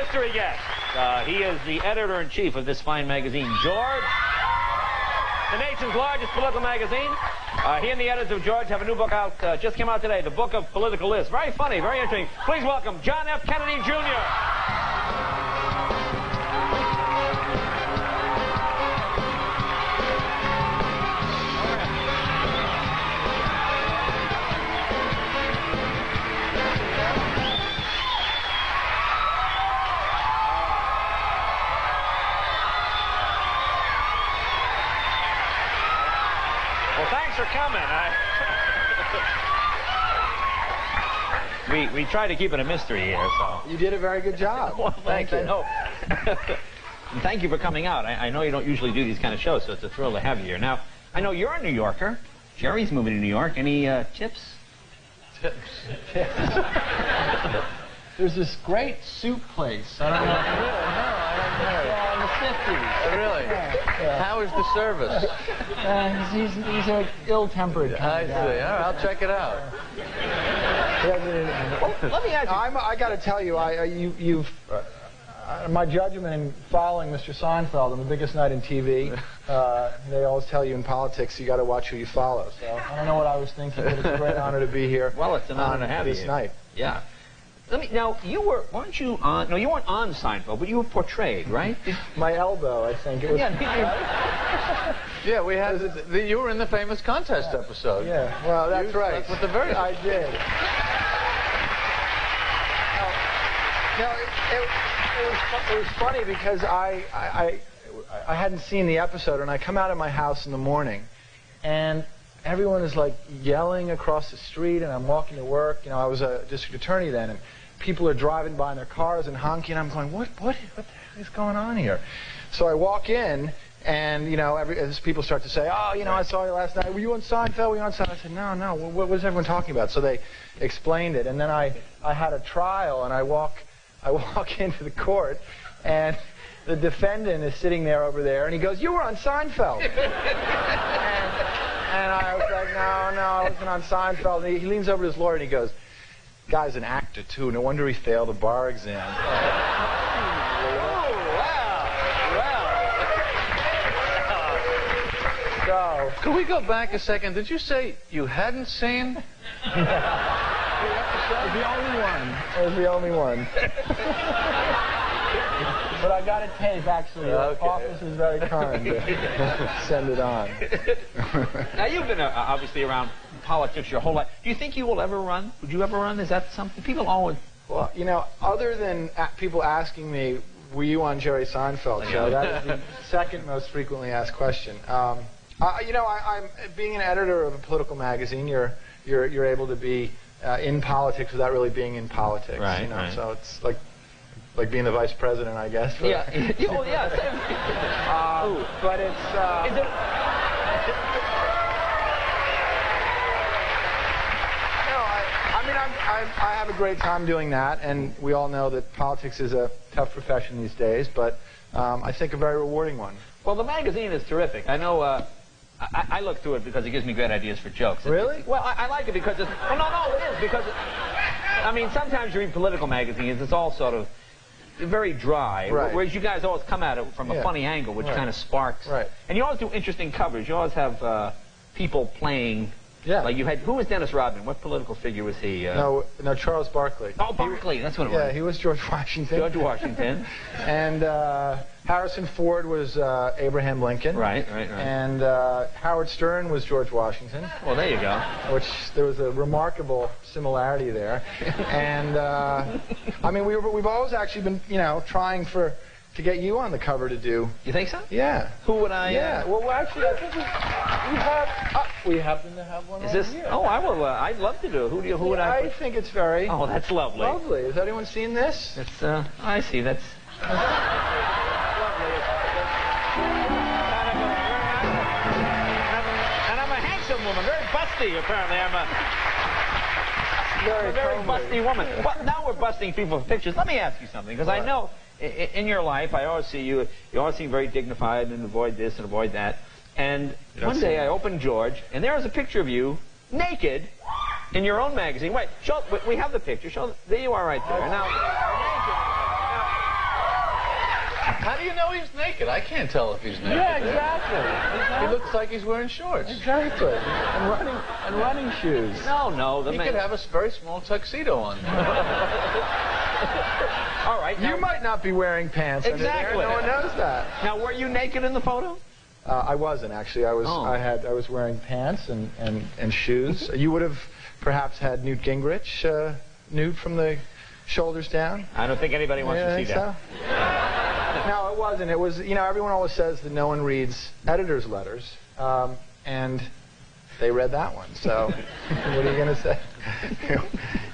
mystery guest. He is the editor-in-chief of this fine magazine, George, the nation's largest political magazine. He and the editors of George have a new book out, just came out today, the Book of Political Lists. Very funny, very interesting. Please welcome John F. Kennedy, Jr. Thanks for coming. We try to keep it a mystery here, so. You did a very good job. Well, thanks, Thank you. I know. And thank you for coming out. I know you don't usually do these kind of shows, so it's a thrill to have you here. Now, I know you're a New Yorker. Jerry's moving to New York. Any tips? Tips. There's this great soup place. I don't know. I don't know. Yeah, in the 50s. Really? Yeah. How is the service? He's an ill-tempered I see. All right, I'll check it out. Let me ask you. I got to tell you, my judgment in following Mr. Seinfeld on the biggest night in TV, they always tell you in politics you got to watch who you follow. So I don't know what I was thinking, but it's a great honor to be here. Well, it's an honor to have you this night. Yeah. Now, weren't you on, no, you weren't on Seinfeld, but you were portrayed, right? My elbow, I think. It was. Yeah, we had, you were in the famous contest episode. Yeah, well, that's right. That's what the very. I did. It was funny because I hadn't seen the episode, and I come out of my house in the morning, and everyone is like yelling across the street, and I'm walking to work. You know, I was a district attorney then, and people are driving by in their cars and honking. And I'm going, what the heck is going on here? So I walk in, and you know, as people start to say, oh, you know, I saw you last night. Were you on Seinfeld? Were you on Seinfeld? I said, no. What was everyone talking about? So they explained it, and then I had a trial, and I walk into the court, and the defendant is sitting there over there, and he goes, you were on Seinfeld. And I was like, no, I wasn't on Seinfeld. And he leans over to his lawyer, and he goes, guy's an actor, too. No wonder he failed the bar exam. Oh, wow. So, Could we go back a second? Did you say you hadn't seen? It was the only one. It was the only one. But I got a tape, actually. The office is very kind to send it on. Now, you've been obviously around politics your whole life. Do you think you will ever run? Would you ever run? Is that something people always... Well, you know, other than people asking me, were you on Jerry Seinfeld show? That is the second most frequently asked question. You know, I'm being an editor of a political magazine. You're able to be in politics without really being in politics. Right. You know, right. so it's like being the vice president, I guess. But Yeah. Oh, yeah. but it's. Is it... I have a great time doing that, and we all know that politics is a tough profession these days, but I think a very rewarding one. Well, the magazine is terrific. I know I look through it because it gives me great ideas for jokes. Really? Well, I like it because it's... Well, no, it is because... I mean, sometimes you read political magazines, it's all sort of very dry, right. Whereas you guys always come at it from a funny angle, which kind of sparks. Right. And you always do interesting covers. You always have people playing... Yeah. Like you had... Who was Dennis Rodman? What political figure was he? No, Charles Barkley. Oh, Barkley, that's what it was. Yeah, he was George Washington. George Washington. And Harrison Ford was Abraham Lincoln. Right. And Howard Stern was George Washington. Well, there you go. Which there was a remarkable similarity there. And I mean, we've always actually been, you know, trying to get you on the cover to do. You think so? Yeah. Who would I? Yeah. Well, actually, I think we happen to have one. Is this? Here. Oh, I will. I'd love to do it. Who would I? I think it's very. Oh, that's lovely. Lovely. Has anyone seen this? It's. I see. That's. Lovely. And I'm a handsome woman, very busty. Apparently, I'm a very busty woman. Well, now we're busting people for pictures. Let me ask you something, because I know in your life, I always see you. You always seem very dignified and avoid this and avoid that. And one day I opened George, and there is a picture of you naked in your own magazine. Wait, show. We have the picture. Show. There you are, right there. Now, How do you know he's naked? I can't tell if he's naked. Yeah, exactly. He looks like he's wearing shorts. Exactly. And running shoes. No. He could have a very small tuxedo on. All right. You might not be wearing pants. Exactly. No one knows that. Now, were you naked in the photo? I wasn't actually. I was. Oh. I was wearing pants and shoes. You would have perhaps had Newt Gingrich nude from the shoulders down. I don't think anybody wants to see that. So? No, it wasn't. It was. Everyone always says that no one reads editors' letters, and they read that one. So, what are you going to say?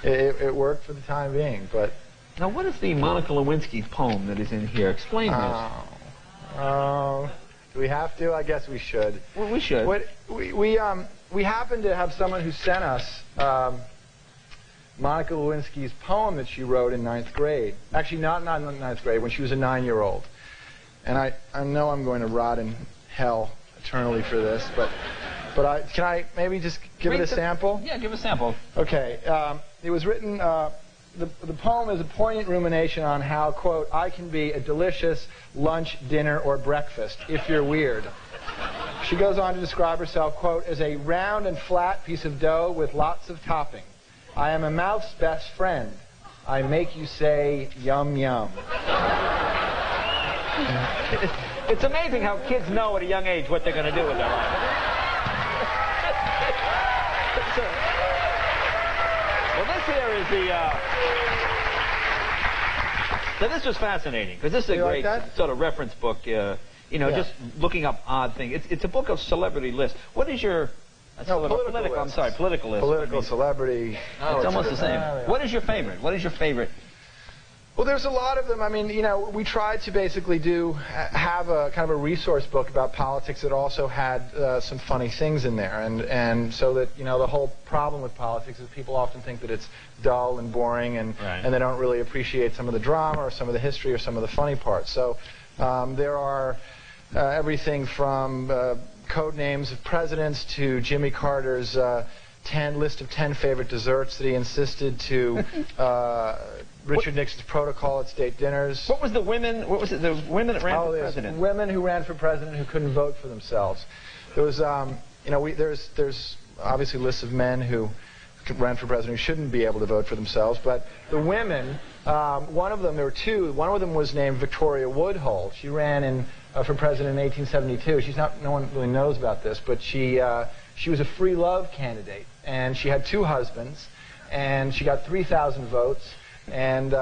It worked for the time being, but. Now, what is the Monica Lewinsky poem that is in here? Explain this. Do we have to? I guess we should. Well, we should. We happen to have someone who sent us Monica Lewinsky's poem that she wrote in 9th grade. Actually, not in 9th grade, when she was a 9-year-old. And I know I'm going to rot in hell eternally for this, but can I maybe just give it a sample? Yeah, give a sample. Okay. It was written. The poem is a poignant rumination on how, quote, I can be a delicious lunch, dinner, or breakfast, if you're weird. She goes on to describe herself, quote, as a round and flat piece of dough with lots of topping. I am a mouth's best friend. I make you say, yum, yum. It's amazing how kids know at a young age what they're going to do with their life. Well, this here is the... So this was fascinating, because this is a great sort of reference book, just looking up odd things. It's a book of celebrity lists. What is your... political. I'm sorry, political list. Political, celebrity. It's almost the same. What is your favorite? What is your favorite? Well, there's a lot of them. I mean, we tried to basically have a kind of a resource book about politics that also had some funny things in there, and so that the whole problem with politics is people often think that it's dull and boring, and they don't really appreciate some of the drama or some of the history or some of the funny parts. So there are everything from code names of presidents to Jimmy Carter's list of 10 favorite desserts that he insisted to. Richard Nixon's protocol at state dinners. What was the women? What was it? The women that ran for president. Women who ran for president who couldn't vote for themselves. There was, there's obviously lists of men who ran for president who shouldn't be able to vote for themselves. But the women, one of them, there were two. One of them was named Victoria Woodhull. She ran for president in 1872. She's not. No one really knows about this, but she was a free love candidate, and she had 2 husbands, and she got 3,000 votes. And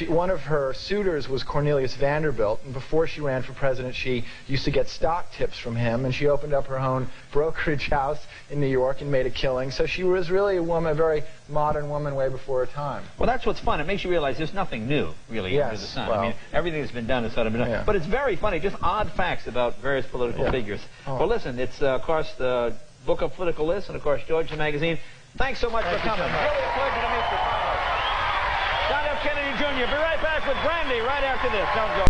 one of her suitors was Cornelius Vanderbilt, and before she ran for president, she used to get stock tips from him, and she opened up her own brokerage house in New York and made a killing. So she was really a very modern woman way before her time. Well, that's what's fun. It makes you realize there's nothing new, really, under the sun. Well, I mean, everything that's been done has sort of been done. Yeah. But it's very funny, just odd facts about various political figures. Well, listen, it's, of course, the book of political lists, and, of course, George the Magazine. Thanks so much for coming. Really a pleasure to meet you. John F. Kennedy Jr. Be right back with Brandy right after this. Don't go.